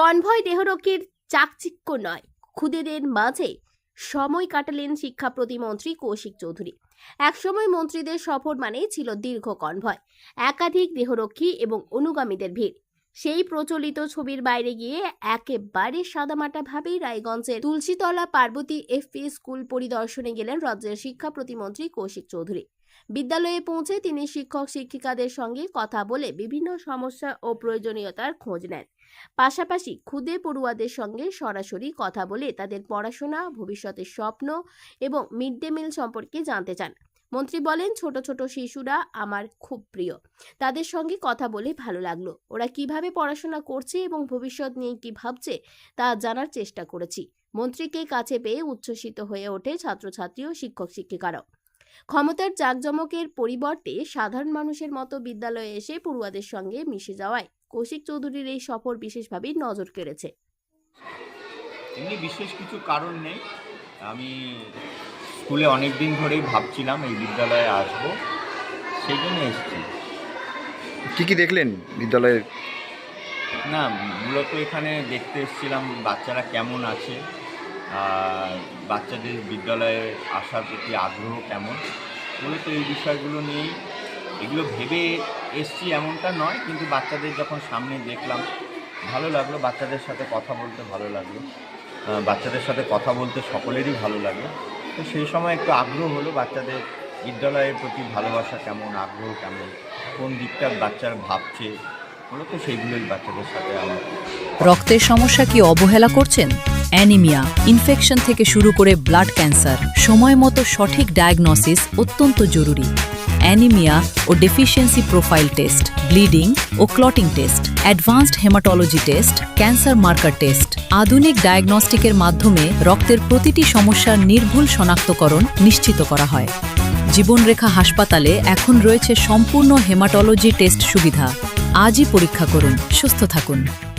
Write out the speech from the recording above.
Convoy দেহরক্ষীর চাকচিক্য নয়, খুদেদের মাঝে সময় কাটালেন শিক্ষা প্রতিমন্ত্রী কৌশিক চৌধুরী। একসময় মন্ত্রীদের সফর মানেই ছিল দীর্ঘ কনভয়, একাধিক দেহরক্ষী এবং অনুগামীদের ভিড়। সেই প্রচলিত ছবির বাইরে গিয়ে একেবারে সাদামাটাভাবেই রায়গঞ্জের তুলসীতলা পার্বতী এফপি স্কুল পরিদর্শনে গেলেন রাজ্যের শিক্ষা প্রতিমন্ত্রী কৌশিক চৌধুরী। বিদ্যালয়ে পৌঁছে তিনি শিক্ষক শিক্ষিকাদের সঙ্গে কথা বলে বিভিন্ন সমস্যা ও প্রয়োজনীয়তার খোঁজ নেন। পাশাপাশি খুদে পড়ুয়াদের সঙ্গে সরাসরি কথা বলে তাদের পড়াশোনা, ভবিষ্যতের স্বপ্ন এবং মিড ডে মিল সম্পর্কে জানতে চান। মন্ত্রী বলেন, ছোট ছোট শিশুরা আমার খুব প্রিয়, তাদের সঙ্গে কথা বলে ভালো লাগলো। ওরা কিভাবে পড়াশোনা করছে এবং ভবিষ্যৎ নিয়ে কি ভাবছে তা জানার চেষ্টা করেছি। মন্ত্রীকে কাছে পেয়ে উচ্ছ্বসিত হয়ে ওঠে ছাত্রছাত্রী ও শিক্ষক শিক্ষিকারাও। ক্ষমতার জাঁকজমকের পরিবর্তে সাধারণ মানুষের মতো বিদ্যালয়ে এসে পড়ুয়াদের সঙ্গে মিশে যাওয়ায় কৌশিক চৌধুরীর এই সফর বিশেষভাবে নজর কেড়েছে। এমনি বিশেষ কিছু কারণ নেই। আমি স্কুলে অনেক দিন ধরেই ভাবছিলাম এই বিদ্যালয়ে আসব, সেই জন্য এসেছি। কি দেখলেন বিদ্যালয়ের? না, মূলত এখানে দেখতে এসেছিলাম বাচ্চারা কেমন আছে, বাচ্চাদের বিদ্যালয়ে আসার প্রতি আগ্রহ কেমন, মূলত এই বিষয়গুলো নিয়েই। এগুলো ভেবে এসছি এমনটা নয়, কিন্তু বাচ্চাদের যখন সামনে দেখলাম ভালো লাগলো, বাচ্চাদের সাথে কথা বলতে ভালো লাগলো, বাচ্চাদের সাথে কথা বলতে সকলেরই ভালো লাগে। তো সেই সময় একটু আগ্রহ হলো বাচ্চাদের বিদ্যালয়ের প্রতি ভালোবাসা কেমন, আগ্রহ কেমন, কোন দিকটা বাচ্চারা ভাবছে, মূলত সেইগুলোই বাচ্চাদের সাথে আমার। রক্তের সমস্যা কি অবহেলা করছেন? অ্যানিমিয়া, ইনফেকশন থেকে শুরু করে ব্লাড ক্যান্সার, সময় মতো সঠিক ডায়াগনোসিস অত্যন্ত জরুরি। অ্যানিমিয়া ও ডেফিসিয়েন্সি প্রোফাইল টেস্ট, ব্লিডিং ও clotting test, advanced haematology test, cancer marker test, আধুনিক ডায়াগনস্টিকের মাধ্যমে রক্তের প্রতিটি সমস্যার নির্ভুল শনাক্তকরণ নিশ্চিত করা হয়। জীবনরেখা হাসপাতালে এখন রয়েছে সম্পূর্ণ হেমাটোলজি টেস্ট সুবিধা। আজই পরীক্ষা করুন, সুস্থ থাকুন।